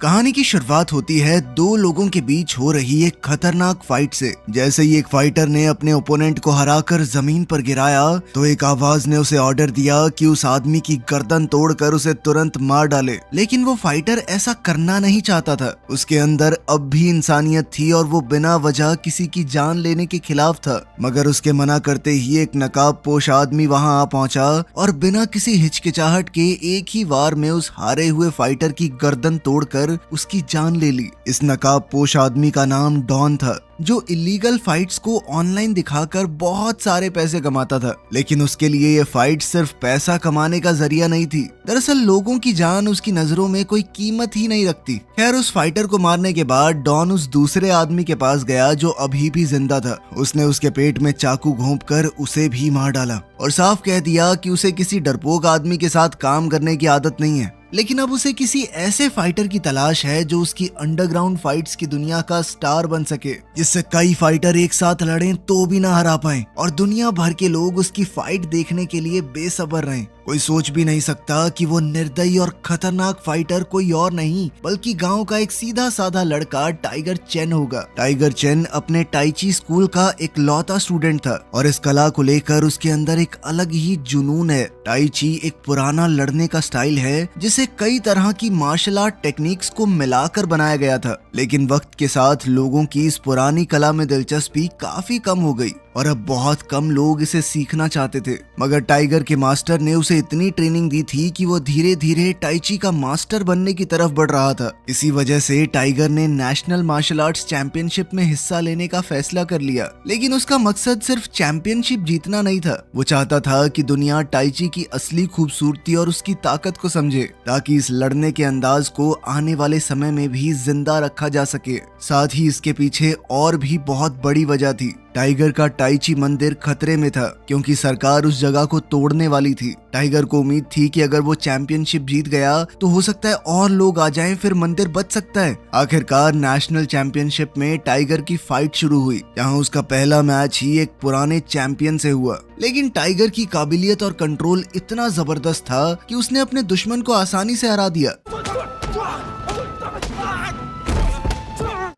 कहानी की शुरुआत होती है दो लोगों के बीच हो रही एक खतरनाक फाइट से। जैसे ही एक फाइटर ने अपने ओपोनेंट को हराकर जमीन पर गिराया तो एक आवाज ने उसे ऑर्डर दिया कि उस आदमी की गर्दन तोड़कर उसे तुरंत मार डाले। लेकिन वो फाइटर ऐसा करना नहीं चाहता था। उसके अंदर अब भी इंसानियत थी और वो बिना वजह किसी की जान लेने के खिलाफ था। मगर उसके मना करते ही एक नकाबपोश आदमी वहां आ पहुंचा और बिना किसी हिचकिचाहट के एक ही वार में उस हारे हुए फाइटर की गर्दन तोड़कर उसकी जान ले ली। इस नकाबपोश आदमी का नाम डॉन था, जो इलीगल फाइट्स को ऑनलाइन दिखाकर बहुत सारे पैसे कमाता था। लेकिन उसके लिए ये फाइट सिर्फ पैसा कमाने का जरिया नहीं थी। दरअसल लोगों की जान उसकी नजरों में कोई कीमत ही नहीं रखती। खैर, उस फाइटर को मारने के बाद डॉन उस दूसरे आदमी के पास गया जो अभी भी जिंदा था। उसने उसके पेट में चाकू घोंपकर उसे भी मार डाला और साफ कह दिया कि उसे किसी डरपोक आदमी के साथ काम करने की आदत नहीं है। लेकिन अब उसे किसी ऐसे फाइटर की तलाश है जो उसकी अंडरग्राउंड फाइट्स की दुनिया का स्टार बन सके, जिससे कई फाइटर एक साथ लड़ें तो भी ना हरा पाएं और दुनिया भर के लोग उसकी फाइट देखने के लिए बेसब्र रहें। कोई सोच भी नहीं सकता कि वो निर्दयी और खतरनाक फाइटर कोई और नहीं बल्कि गांव का एक सीधा साधा लड़का टाइगर चेन होगा। टाइगर चेन अपने टाइची स्कूल का एक लौता स्टूडेंट था और इस कला को लेकर उसके अंदर एक अलग ही जुनून है। टाइची एक पुराना लड़ने का स्टाइल है जिसे कई तरह की मार्शल आर्ट टेक्निक्स को मिलाकर बनाया गया था। लेकिन वक्त के साथ लोगों की इस पुरानी कला में दिलचस्पी काफी कम हो गई और अब बहुत कम लोग इसे सीखना चाहते थे। मगर टाइगर के मास्टर ने उसे इतनी ट्रेनिंग दी थी कि वो धीरे धीरे टाइची का मास्टर बनने की तरफ बढ़ रहा था। इसी वजह से टाइगर ने नेशनल मार्शल आर्ट्स चैंपियनशिप में हिस्सा लेने का फैसला कर लिया। लेकिन उसका मकसद सिर्फ चैंपियनशिप जीतना नहीं था। वो चाहता था कि दुनिया टाइची की असली खूबसूरती और उसकी ताकत को समझे, ताकि इस लड़ने के अंदाज को आने वाले समय में भी जिंदा रखा जा सके। साथ ही इसके पीछे और भी बहुत बड़ी वजह थी। टाइगर का टाइची मंदिर खतरे में था क्योंकि सरकार उस जगह को तोड़ने वाली थी। टाइगर को उम्मीद थी कि अगर वो चैंपियनशिप जीत गया तो हो सकता है और लोग आ जाएं, फिर मंदिर बच सकता है। आखिरकार नेशनल चैंपियनशिप में टाइगर की फाइट शुरू हुई, जहां उसका पहला मैच ही एक पुराने चैंपियन से हुआ। लेकिन टाइगर की काबिलियत और कंट्रोल इतना जबरदस्त था कि उसने अपने दुश्मन को आसानी से हरा दिया।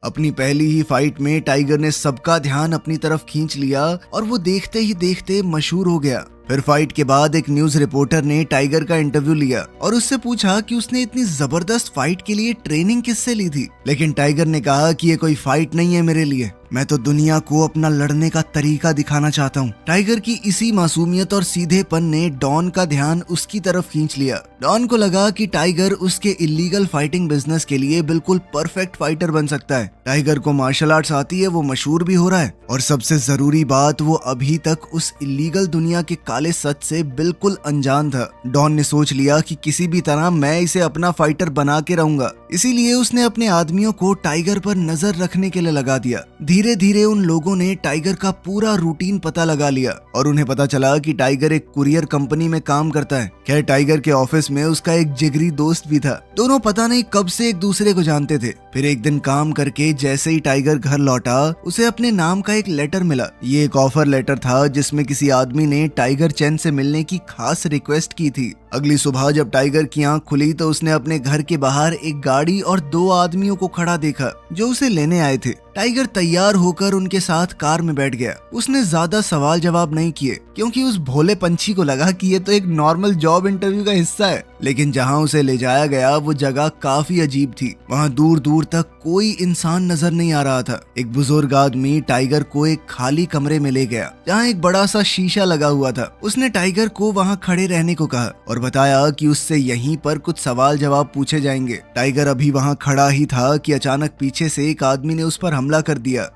अपनी पहली ही फाइट में टाइगर ने सबका ध्यान अपनी तरफ खींच लिया और वो देखते ही देखते मशहूर हो गया। फिर फाइट के बाद एक न्यूज रिपोर्टर ने टाइगर का इंटरव्यू लिया और उससे पूछा कि उसने इतनी जबरदस्त फाइट के लिए ट्रेनिंग किससे ली थी। लेकिन टाइगर ने कहा कि ये कोई फाइट नहीं है मेरे लिए, मैं तो दुनिया को अपना लड़ने का तरीका दिखाना चाहता हूँ। टाइगर की इसी मासूमियत और सीधेपन ने डॉन का ध्यान उसकी तरफ खींच लिया। डॉन को लगा कि टाइगर उसके इलीगल फाइटिंग बिजनेस के लिए बिल्कुल परफेक्ट फाइटर बन सकता है। टाइगर को मार्शल आर्ट्स आती है, वो मशहूर भी हो रहा है और सबसे जरूरी बात, वो अभी तक उस इलीगल दुनिया के काले सच से बिल्कुल अनजान था। डॉन ने सोच लिया कि किसी भी तरह मैं इसे अपना फाइटर बना के रहूंगा। इसीलिए उसने अपने आदमियों को टाइगर पर नजर रखने के लिए लगा दिया। धीरे धीरे उन लोगों ने टाइगर का पूरा रूटीन पता लगा लिया और उन्हें पता चला कि टाइगर एक कुरियर कंपनी में काम करता है। खैर, टाइगर के ऑफिस में उसका एक जिगरी दोस्त भी था। दोनों पता नहीं कब से एक दूसरे को जानते थे। फिर एक दिन काम करके जैसे ही टाइगर घर लौटा, उसे अपने नाम का एक लेटर मिला। ये एक ऑफर लेटर था जिसमें किसी आदमी ने टाइगर चेन से मिलने की खास रिक्वेस्ट की थी। अगली सुबह जब टाइगर की आंख खुली तो उसने अपने घर के बाहर एक गाड़ी और दो आदमियों को खड़ा देखा जो उसे लेने आए थे। टाइगर तैयार होकर उनके साथ कार में बैठ गया। उसने ज्यादा सवाल जवाब नहीं किए क्योंकि उस भोले पंछी को लगा कि ये तो एक नॉर्मल जॉब इंटरव्यू का हिस्सा है। लेकिन जहां उसे ले जाया गया वो जगह काफी अजीब थी। वहां दूर दूर तक कोई इंसान नजर नहीं आ रहा था। एक बुजुर्ग आदमी टाइगर को एक खाली कमरे में ले गया जहां एक बड़ा सा शीशा लगा हुआ था। उसने टाइगर को वहां खड़े रहने को कहा और बताया कि उससे यहीं पर कुछ सवाल जवाब पूछे जाएंगे। टाइगर अभी वहां खड़ा ही था कि अचानक पीछे से एक आदमी ने उस पर हमला कर दिया।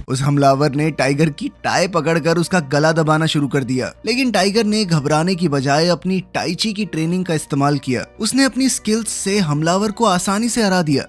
उस हमलावर ने टाइगर की टाई पकड़कर उसका गला दबाना शुरू कर दिया। लेकिन टाइगर ने घबराने की बजाय अपनी टाइची की ट्रेनिंग का इस्तेमाल किया। उसने अपनी स्किल्स से हमलावर को आसानी से हरा दिया।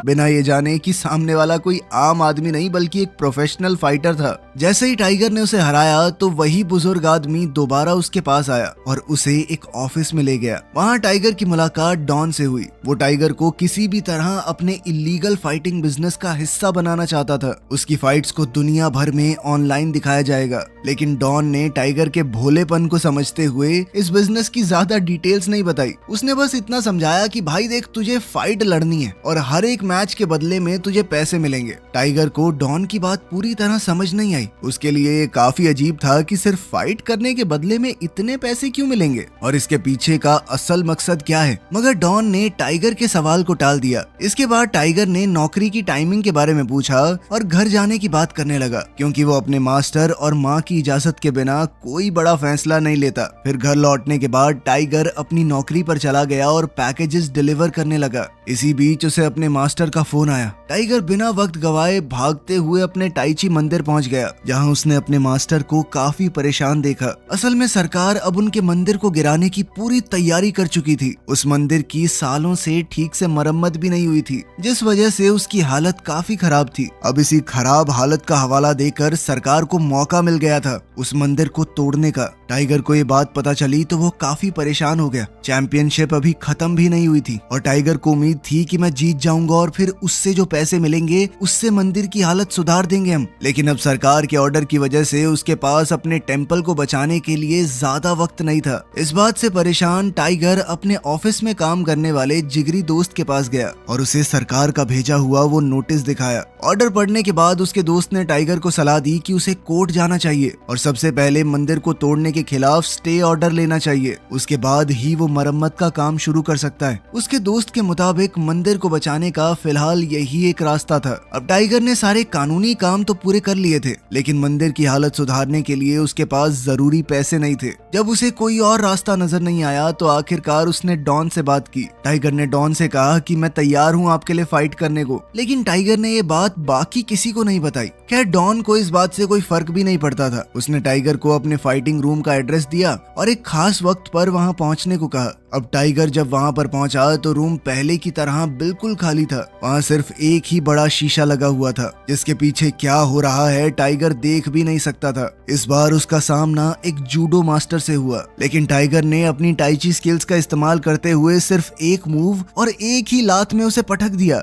बिना ये जाने कि सामने वाला कोई आम आदमी नहीं बल्कि एक प्रोफेशनल फाइटर था। जैसे ही टाइगर ने उसे हराया तो वही बुजुर्ग आदमी दोबारा उसके पास आया और उसे एक ऑफिस में ले गया। वहाँ टाइगर की मुलाकात डॉन से हुई। वो टाइगर को किसी भी तरह अपने इलीगल फाइटिंग बिजनेस का हिस्सा बनाना चाहता था। उसकी फाइट्स को दुनिया भर में ऑनलाइन दिखाया जाएगा, लेकिन डॉन ने टाइगर के भोलेपन को समझते हुए इस बिजनेस की ज्यादा डिटेल्स नहीं बताई। उसने बस इतना समझाया कि भाई देख, तुझे फाइट लड़नी है और हर एक मैच के बदले में तुझे पैसे मिलेंगे। टाइगर को डॉन की बात पूरी तरह समझ नहीं आई। उसके लिए ये काफी अजीब था कि सिर्फ फाइट करने के बदले में इतने पैसे क्यों मिलेंगे और इसके पीछे का असल मकसद क्या है। मगर डॉन ने टाइगर के सवाल को टाल दिया। इसके बाद टाइगर ने नौकरी की टाइमिंग के बारे में पूछा और घर जाने की बात करने लगा, क्योंकि वो अपने मास्टर और माँ की इजाजत के बिना कोई बड़ा फैसला नहीं लेता। फिर घर लौटने के बाद टाइगर अपनी नौकरी पर चला गया और पैकेजेस डिलीवर करने लगा। इसी बीच उसे अपने मास्टर का फोन आया। टाइगर बिना वक्त गवाए भागते हुए अपने टाइची मंदिर पहुंच गया, जहां उसने अपने मास्टर को काफी परेशान देखा। असल में सरकार अब उनके मंदिर को गिराने की पूरी तैयारी कर चुकी थी। उस मंदिर की सालों से ठीक से मरम्मत भी नहीं हुई थी, जिस वजह से उसकी हालत काफी खराब थी। अब इसी खराब हालत का हवाला देकर सरकार को मौका मिल गया था उस मंदिर को तोड़ने का। टाइगर को ये बात पता चली तो वो काफी परेशान हो गया। चैंपियनशिप अभी खत्म भी नहीं हुई थी और टाइगर को उम्मीद थी कि मैं जीत जाऊंगा और फिर उससे जो पैसे मिलेंगे उससे मंदिर की हालत सुधार देंगे हम। लेकिन अब सरकार के ऑर्डर की वजह से उसके पास अपने टेम्पल को बचाने के लिए ज्यादा वक्त नहीं था। इस बात से परेशान टाइगर अपने ऑफिस में काम करने वाले जिगरी दोस्त के पास गया और उसे सरकार का भेजा हुआ वो नोटिस दिखाया। ऑर्डर पढ़ने के बाद उसके दोस्त ने टाइगर को सलाह दी कि उसे कोर्ट जाना चाहिए और सबसे पहले मंदिर को तोड़ने के खिलाफ स्टे ऑर्डर लेना चाहिए। उसके बाद ही वो मरम्मत का काम शुरू कर सकता है। उसके दोस्त के मुताबिक मंदिर को बचाने का फिलहाल यही एक रास्ता था। अब टाइगर ने सारे कानूनी काम तो पूरे कर लिए थे, लेकिन मंदिर की हालत सुधारने के लिए उसके पास जरूरी पैसे नहीं थे। जब उसे कोई और रास्ता नजर नहीं आया तो आखिरकार उसने डॉन से बात की। टाइगर ने डॉन से कहा कि मैं तैयार हूँ आपके लिए फाइट करने को, लेकिन टाइगर ने ये बात बाकी किसी को नहीं बताई। खैर डॉन को इस बात से कोई फर्क भी नहीं पड़ता था। उसने टाइगर को अपने फाइटिंग रूम का एड्रेस दिया और एक खास वक्त पर वहां पहुंचने को कहा। अब टाइगर जब वहां पर पहुंचा तो रूम पहले की तरह बिल्कुल खाली था। वहां सिर्फ एक ही बड़ा शीशा लगा हुआ था, जिसके पीछे क्या हो रहा है टाइगर देख भी नहीं सकता था। इस बार उसका सामना एक जूडो मास्टर से हुआ, लेकिन टाइगर ने अपनी टाइची स्किल्स का इस्तेमाल करते हुए सिर्फ एक मूव और एक ही लात में उसे पटक दिया।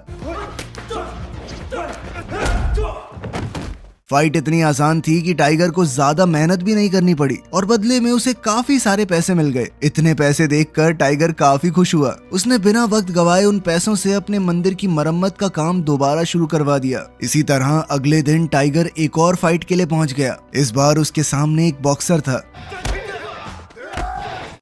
फाइट इतनी आसान थी कि टाइगर को ज्यादा मेहनत भी नहीं करनी पड़ी और बदले में उसे काफी सारे पैसे मिल गए। इतने पैसे देखकर टाइगर काफी खुश हुआ। उसने बिना वक्त गवाए उन पैसों से अपने मंदिर की मरम्मत का काम दोबारा शुरू करवा दिया। इसी तरह अगले दिन टाइगर एक और फाइट के लिए पहुंच गया। इस बार उसके सामने एक बॉक्सर था।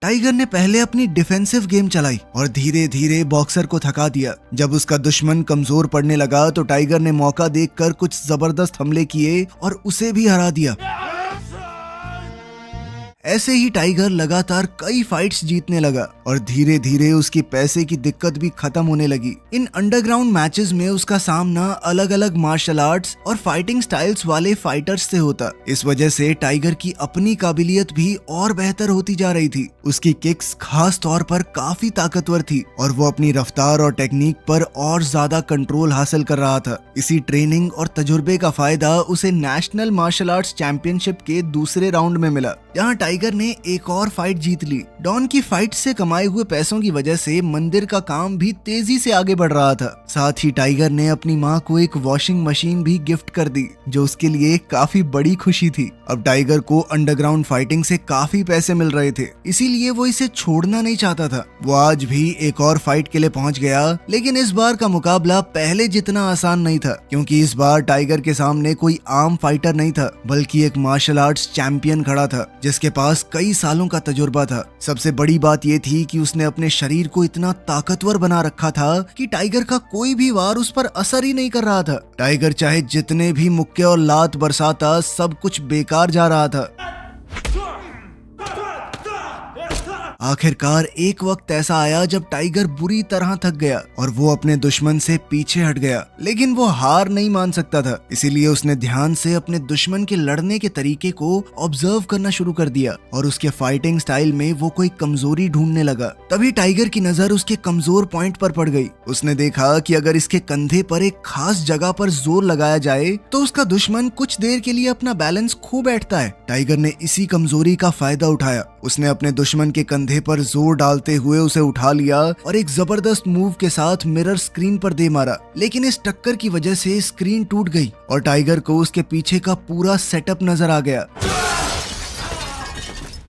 टाइगर ने पहले अपनी डिफेंसिव गेम चलाई और धीरे धीरे बॉक्सर को थका दिया। जब उसका दुश्मन कमजोर पड़ने लगा तो टाइगर ने मौका देखकर कुछ जबरदस्त हमले किए और उसे भी हरा दिया। ऐसे ही टाइगर लगातार कई फाइट्स जीतने लगा और धीरे धीरे उसकी पैसे की दिक्कत भी खत्म होने लगी। इन अंडरग्राउंड मैचेस में उसका सामना अलग अलग मार्शल आर्ट्स और फाइटिंग स्टाइल्स वाले फाइटर्स से होता। इस वजह से टाइगर की अपनी काबिलियत भी और बेहतर होती जा रही थी। उसकी किक्स खास तौर पर काफी ताकतवर थी और वो अपनी रफ्तार और टेक्निक पर और ज्यादा कंट्रोल हासिल कर रहा था। इसी ट्रेनिंग और तजुर्बे का फायदा उसे नेशनल मार्शल आर्ट्स चैंपियनशिप के दूसरे राउंड में मिला, जहां टाइगर ने एक और फाइट जीत ली। डॉन की फाइट से कमाए हुए पैसों की वजह से मंदिर का काम भी तेजी से आगे बढ़ रहा था। साथ ही टाइगर ने अपनी माँ को एक वॉशिंग मशीन भी गिफ्ट कर दी, जो उसके लिए काफी बड़ी खुशी थी। अब टाइगर को अंडरग्राउंड फाइटिंग से काफी पैसे मिल रहे थे, इसीलिए वो इसे छोड़ना नहीं चाहता था। वो आज भी एक और फाइट के लिए पहुंच गया, लेकिन इस बार का मुकाबला पहले जितना आसान नहीं था, क्योंकि इस बार टाइगर के सामने कोई आम फाइटर नहीं था, बल्कि एक मार्शल आर्ट्स चैंपियन खड़ा था, जिसके पास कई सालों का तजुर्बा था। सबसे बड़ी बात ये थी कि उसने अपने शरीर को इतना ताकतवर बना रखा था कि टाइगर का कोई भी वार उस पर असर ही नहीं कर रहा था। टाइगर चाहे जितने भी मुक्के और लात बरसाता, सब कुछ बेकार जा रहा था। आखिरकार एक वक्त ऐसा आया जब टाइगर बुरी तरह थक गया और वो अपने दुश्मन से पीछे हट गया, लेकिन वो हार नहीं मान सकता था। इसीलिए उसने ध्यान से अपने दुश्मन के लड़ने के तरीके को ऑब्जर्व करना शुरू कर दिया और उसके फाइटिंग स्टाइल में वो कोई कमजोरी ढूंढने लगा। तभी टाइगर की नजर उसके कमजोर पॉइंट पर पड़ गई। उसने देखा कि अगर इसके कंधे पर एक खास जगह पर जोर लगाया जाए तो उसका दुश्मन कुछ देर के लिए अपना बैलेंस खो बैठता है। टाइगर ने इसी कमजोरी का फायदा उठाया। उसने अपने दुश्मन के कंधे पर जोर डालते हुए उसे उठा लिया और एक जबरदस्त मूव के साथ मिरर स्क्रीन पर दे मारा, लेकिन इस टक्कर की वजह से स्क्रीन टूट गई और टाइगर को उसके पीछे का पूरा सेटअप नजर आ गया।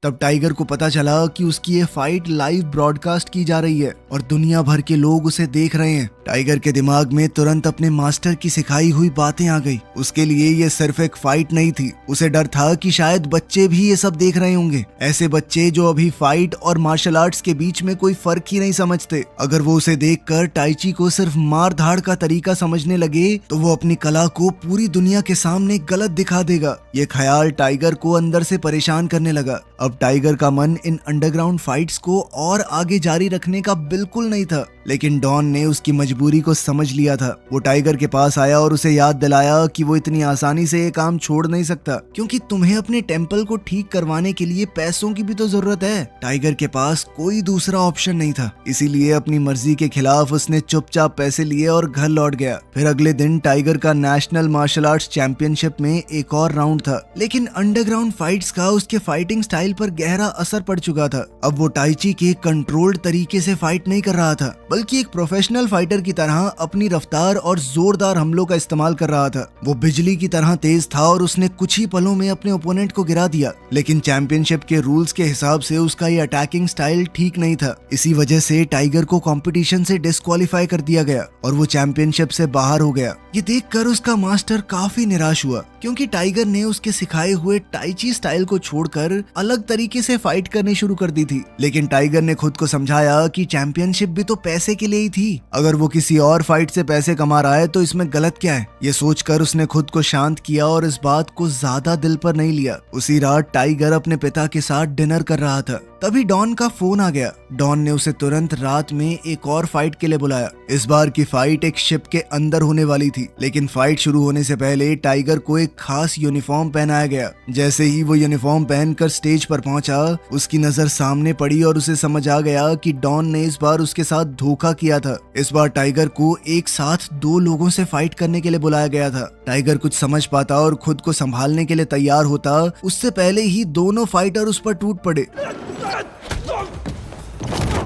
तब टाइगर को पता चला कि उसकी ये फाइट लाइव ब्रॉडकास्ट की जा रही है और दुनिया भर के लोग उसे देख रहे हैं। टाइगर के दिमाग में तुरंत अपने मास्टर की सिखाई हुई बातें आ गई। उसके लिए ये सिर्फ एक फाइट नहीं थी, उसे डर था कि शायद बच्चे भी ये सब देख रहे होंगे, ऐसे बच्चे जो अभी फाइट और मार्शल आर्ट्स के बीच में कोई फर्क ही नहीं समझते। अगर वो उसे देखकर टाइची को सिर्फ मार धाड़ का तरीका समझने लगे तो वो अपनी कला को पूरी दुनिया के सामने गलत दिखा देगा। ये ख्याल टाइगर को अंदर से परेशान करने लगा। अब टाइगर का मन इन अंडरग्राउंड फाइट्स को और आगे जारी रखने का बिल्कुल नहीं था, लेकिन डॉन ने उसकी मजबूरी को समझ लिया था। वो टाइगर के पास आया और उसे याद दिलाया कि वो इतनी आसानी से ये काम छोड़ नहीं सकता, क्योंकि तुम्हें अपने टेम्पल को ठीक करवाने के लिए पैसों की भी तो जरूरत है। टाइगर के पास कोई दूसरा ऑप्शन नहीं था, इसीलिए अपनी मर्जी के खिलाफ उसने चुपचाप पैसे लिए और घर लौट गया। फिर अगले दिन टाइगर का नेशनल मार्शल आर्ट्स चैंपियनशिप में एक और राउंड था, लेकिन अंडरग्राउंड फाइट्स का उसके फाइटिंग स्टाइल पर गहरा असर पड़ चुका था। अब वो टाइची के कंट्रोल्ड तरीके से फाइट नहीं कर रहा था, बल्कि एक प्रोफेशनल फाइटर की तरह अपनी रफ्तार और जोरदार हमलों का इस्तेमाल कर रहा था। वो बिजली की तरह तेज था और उसने कुछ ही पलों में अपने ओपोनेंट को गिरा दिया, लेकिन चैंपियनशिप के रूल्स के हिसाब से उसका ये अटैकिंग स्टाइल ठीक नहीं था। इसी वजह से टाइगर को कंपटीशन से डिस्क्वालीफाई कर दिया गया और वो चैंपियनशिप से बाहर हो गया। ये देखकर उसका मास्टर काफी निराश हुआ, क्योंकि टाइगर ने उसके सिखाए हुए टाइची स्टाइल को छोड़कर अलग तरीके से फाइट करनी शुरू कर दी थी। लेकिन टाइगर ने खुद को समझाया कि चैंपियनशिप भी तो पैसे के लिए ही थी, अगर वो किसी और फाइट से पैसे कमा रहा है तो इसमें गलत क्या है। ये सोचकर उसने खुद को शांत किया और इस बात को ज्यादा दिल पर नहीं लिया। उसी रात टाइगर अपने पिता के साथ डिनर कर रहा था, तभी डॉन का फोन आ गया। डॉन ने उसे तुरंत रात में एक और फाइट के लिए बुलाया। इस बार की फाइट एक शिप के अंदर होने वाली थी, लेकिन फाइट शुरू होने से पहले टाइगर को एक खास यूनिफॉर्म पहनाया गया। जैसे ही वो यूनिफॉर्म पहनकर स्टेज पर पहुंचा, उसकी नजर सामने पड़ी और उसे समझ आ गया कि डॉन ने इस बार उसके साथ धोखा किया था। इस बार टाइगर को एक साथ दो लोगों से फाइट करने के लिए बुलाया गया था। टाइगर कुछ समझ पाता और खुद को संभालने के लिए तैयार होता, उससे पहले ही दोनों फाइटर उस पर टूट पड़े।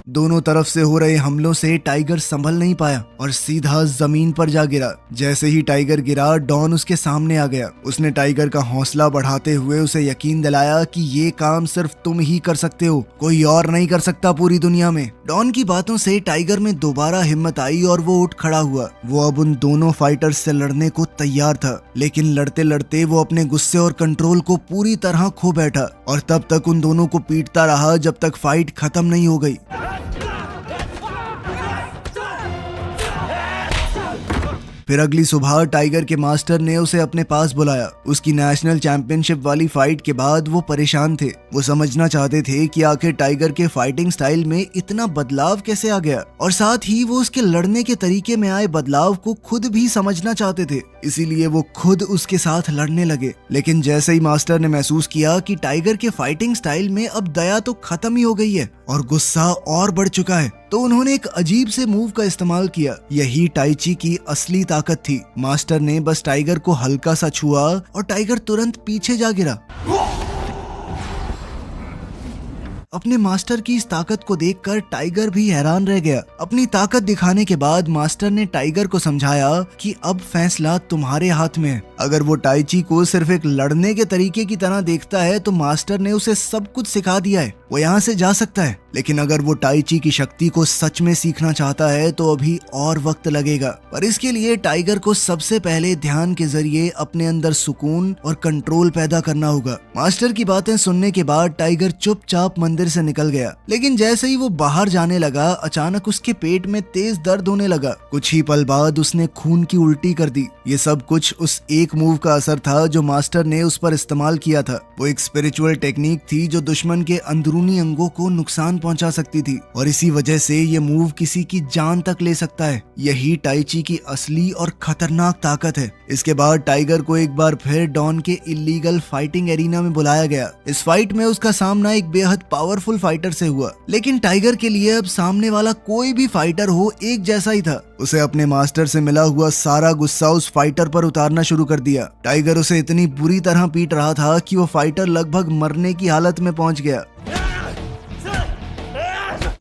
दोनों तरफ से हो रहे हमलों से टाइगर संभल नहीं पाया और सीधा जमीन पर जा गिरा। जैसे ही टाइगर गिरा, डॉन उसके सामने आ गया। उसने टाइगर का हौसला बढ़ाते हुए उसे यकीन दिलाया कि ये काम सिर्फ तुम ही कर सकते हो, कोई और नहीं कर सकता पूरी दुनिया में। डॉन की बातों से टाइगर में दोबारा हिम्मत आई और वो उठ खड़ा हुआ। वो अब उन दोनों फाइटर्स से लड़ने को तैयार था, लेकिन लड़ते लड़ते वो अपने गुस्से और कंट्रोल को पूरी तरह खो बैठा और तब तक उन दोनों को पीटता रहा जब तक फाइट खत्म नहीं हो गई। फिर अगली सुबह टाइगर के मास्टर ने उसे अपने पास बुलाया। उसकी नेशनल चैंपियनशिप वाली फाइट के बाद वो परेशान थे। वो समझना चाहते थे कि आखिर टाइगर के फाइटिंग स्टाइल में इतना बदलाव कैसे आ गया, और साथ ही वो उसके लड़ने के तरीके में आए बदलाव को खुद भी समझना चाहते थे। इसीलिए वो खुद उसके साथ लड़ने लगे। लेकिन जैसे ही मास्टर ने महसूस किया कि टाइगर के फाइटिंग स्टाइल में अब दया तो खत्म ही हो गई है और गुस्सा और बढ़ चुका है, तो उन्होंने एक अजीब से मूव का इस्तेमाल किया। यही टाइची की असली ताकत थी। मास्टर ने बस टाइगर को हल्का सा छुआ और टाइगर तुरंत पीछे जा गिरा। अपने मास्टर की इस ताकत को देखकर टाइगर भी हैरान रह गया। अपनी ताकत दिखाने के बाद मास्टर ने टाइगर को समझाया कि अब फैसला तुम्हारे हाथ में है। अगर वो टाइची को सिर्फ एक लड़ने के तरीके की तरह देखता है तो मास्टर ने उसे सब कुछ सिखा दिया है, वो यहाँ से जा सकता है। लेकिन अगर वो टाइची की शक्ति को सच में सीखना चाहता है तो अभी और वक्त लगेगा। पर इसके लिए टाइगर को सबसे पहले ध्यान के जरिए अपने अंदर सुकून और कंट्रोल पैदा करना होगा। मास्टर की बातें सुनने के बाद टाइगर चुपचाप मंदिर मंदिर से निकल गया। लेकिन जैसे ही वो बाहर जाने लगा, अचानक उसके पेट में तेज दर्द होने लगा। कुछ ही पल बाद उसने खून की उल्टी कर दी। ये सब कुछ उस एक मूव का असर था जो मास्टर ने उस पर इस्तेमाल किया था। वो एक स्पिरिचुअल टेक्निक थी जो दुश्मन के अंदरूनी अंगों को नुकसान पहुंचा सकती थी और इसी वजह से ये मूव किसी की जान तक ले सकता है। यही टाई ची की असली और खतरनाक ताकत है। इसके बाद टाइगर को एक बार फिर डॉन के इलीगल फाइटिंग एरिना में बुलाया गया। इस फाइट में उसका सामना एक बेहद पावरफुल फाइटर से हुआ, लेकिन टाइगर के लिए अब सामने वाला कोई भी फाइटर हो एक जैसा ही था। उसे अपने मास्टर से मिला हुआ सारा गुस्सा उस फाइटर पर उतारना शुरू कर दिया। टाइगर उसे इतनी बुरी तरह पीट रहा था कि वो फाइटर लगभग मरने की हालत में पहुंच गया।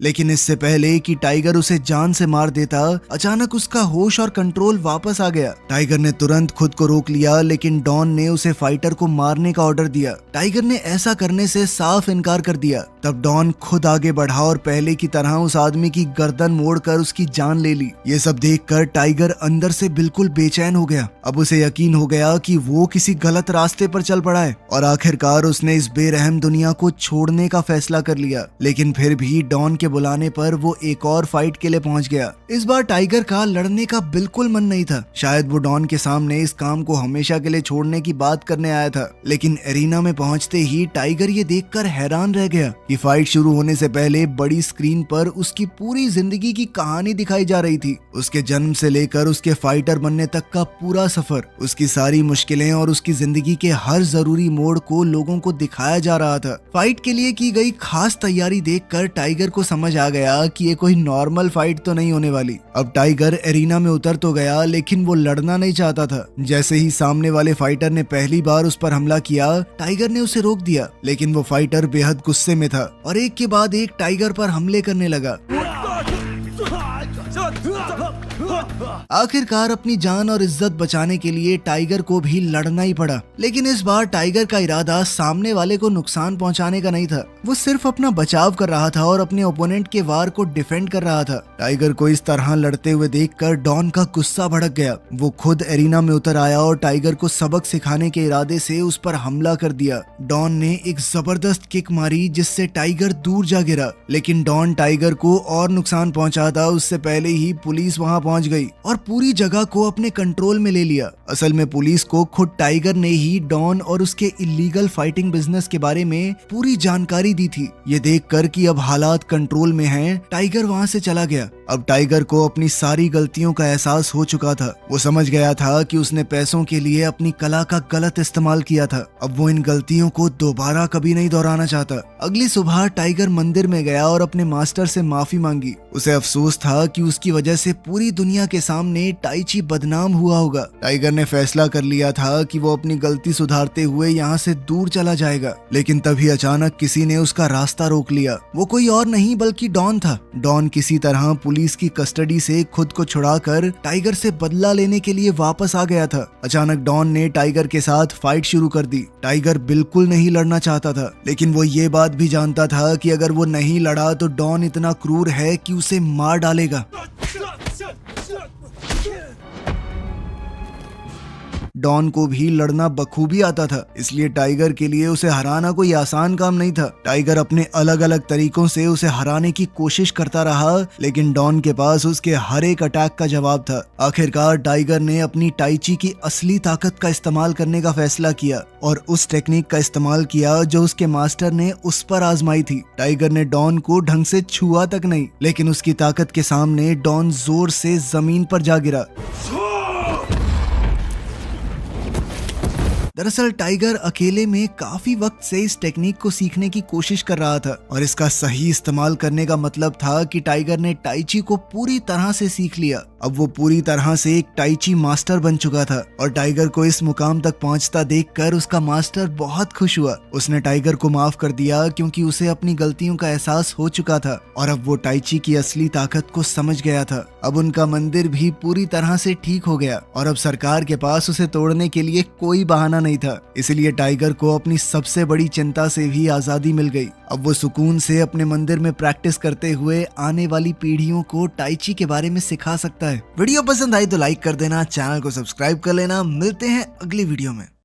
लेकिन इससे पहले कि टाइगर उसे जान से मार देता, अचानक उसका होश और कंट्रोल वापस आ गया। टाइगर ने तुरंत खुद को रोक लिया, लेकिन डॉन ने उसे फाइटर को मारने का ऑर्डर दिया। टाइगर ने ऐसा करने से साफ इनकार कर दिया। तब डॉन खुद आगे बढ़ा और पहले की तरह उस आदमी की गर्दन मोड़कर उसकी जान ले ली। ये सब देखकर टाइगर अंदर से बिल्कुल बेचैन हो गया। अब उसे यकीन हो गया कि वो किसी गलत रास्ते पर चल पड़ा है और आखिरकार उसने इस बेरहम दुनिया को छोड़ने का फैसला कर लिया। लेकिन फिर भी डॉन के बुलाने पर वो एक और फाइट के लिए पहुंच गया। इस बार टाइगर का लड़ने का बिल्कुल मन नहीं था। शायद वो डॉन के सामने इस काम को हमेशा के लिए छोड़ने की बात करने आया था। लेकिन एरिना में पहुंचते ही टाइगर ये देखकर हैरान रह गया कि फाइट शुरू होने से पहले बड़ी स्क्रीन पर उसकी पूरी जिंदगी की कहानी दिखाई जा रही थी। उसके जन्म से लेकर उसके फाइटर बनने तक का पूरा सफर, उसकी सारी मुश्किलें और उसकी जिंदगी के हर जरूरी मोड़ को लोगों को दिखाया जा रहा था। फाइट के लिए की गई खास तैयारी देखकर टाइगर को समझ आ गया कि ये कोई नॉर्मल फाइट तो नहीं होने वाली। अब टाइगर एरिना में उतर तो गया, लेकिन वो लड़ना नहीं चाहता था। जैसे ही सामने वाले फाइटर ने पहली बार उस पर हमला किया, टाइगर ने उसे रोक दिया। लेकिन वो फाइटर बेहद गुस्से में था और एक के बाद एक टाइगर पर हमले करने लगा। आखिरकार अपनी जान और इज्जत बचाने के लिए टाइगर को भी लड़ना ही पड़ा। लेकिन इस बार टाइगर का इरादा सामने वाले को नुकसान पहुंचाने का नहीं था। वो सिर्फ अपना बचाव कर रहा था और अपने ओपोनेंट के वार को डिफेंड कर रहा था। टाइगर को इस तरह लड़ते हुए देखकर डॉन का गुस्सा भड़क गया। वो खुद एरिना में उतर आया और टाइगर को सबक सिखाने के इरादे से उस पर हमला कर दिया। डॉन ने एक जबरदस्त किक मारी जिससे टाइगर दूर जा गिरा। लेकिन डॉन टाइगर को और नुकसान पहुंचाता उससे पहले ही पुलिस वहां पहुंच गई और पूरी जगह को अपने कंट्रोल में ले लिया। असल में पुलिस को खुद टाइगर ने ही डॉन और उसके इलीगल फाइटिंग बिजनेस के बारे में पूरी जानकारी दी थी। ये देखकर कि अब हालात कंट्रोल में हैं, टाइगर वहां से चला गया। अब टाइगर को अपनी सारी गलतियों का एहसास हो चुका था। वो समझ गया था कि उसने पैसों के लिए अपनी कला का गलत इस्तेमाल किया था। अब वो इन गलतियों को दोबारा कभी नहीं दोहराना चाहता। अगली सुबह टाइगर मंदिर में गया और अपने मास्टर से माफी मांगी। उसे अफसोस था कि उसकी वजह से पूरी दुनिया के सामने टाई ची बदनाम हुआ होगा। टाइगर ने फैसला कर लिया था कि वो अपनी गलती सुधारते हुए यहाँ से दूर चला जाएगा। लेकिन तभी अचानक किसी ने उसका रास्ता रोक लिया। वो कोई और नहीं बल्कि डॉन था। डॉन किसी तरह पुलिस की कस्टडी से खुद को छुड़ाकर टाइगर से बदला लेने के लिए वापस आ गया था। अचानक डॉन ने टाइगर के साथ फाइट शुरू कर दी। टाइगर बिल्कुल नहीं लड़ना चाहता था, लेकिन वो ये बात भी जानता था कि अगर वो नहीं लड़ा तो डॉन इतना क्रूर है कि उसे मार डालेगा। डॉन को भी लड़ना बखूबी आता था, इसलिए टाइगर के लिए उसे हराना कोई आसान काम नहीं था। टाइगर अपने अलग अलग तरीकों से उसे हराने की कोशिश करता रहा, लेकिन डॉन के पास उसके हर एक अटैक का जवाब था। आखिरकार टाइगर ने अपनी टाई ची की असली ताकत का इस्तेमाल करने का फैसला किया और उस टेक्निक का इस्तेमाल किया जो उसके मास्टर ने उस पर आजमाई थी। टाइगर ने डॉन को ढंग से छुआ तक नहीं, लेकिन उसकी ताकत के सामने डॉन जोर से जमीन पर जा गिरा। दरअसल टाइगर अकेले में काफी वक्त से इस टेक्निक को सीखने की कोशिश कर रहा था और इसका सही इस्तेमाल करने का मतलब था कि टाइगर ने टाई ची को पूरी तरह से सीख लिया। अब वो पूरी तरह से एक टाई ची मास्टर बन चुका था और टाइगर को इस मुकाम तक पहुंचता देखकर उसका मास्टर बहुत खुश हुआ। उसने टाइगर को माफ कर दिया क्योंकि उसे अपनी गलतियों का एहसास हो चुका था और अब वो टाई ची की असली ताकत को समझ गया था। अब उनका मंदिर भी पूरी तरह से ठीक हो गया और अब सरकार के पास उसे तोड़ने के लिए कोई बहाना नहीं था। इसलिए टाइगर को अपनी सबसे बड़ी चिंता से भी आजादी मिल गई। अब वो सुकून से अपने मंदिर में प्रैक्टिस करते हुए आने वाली पीढ़ियों को टाई ची के बारे में सिखा सकता है। वीडियो पसंद आई तो लाइक कर देना, चैनल को सब्सक्राइब कर लेना। मिलते हैं अगली वीडियो में।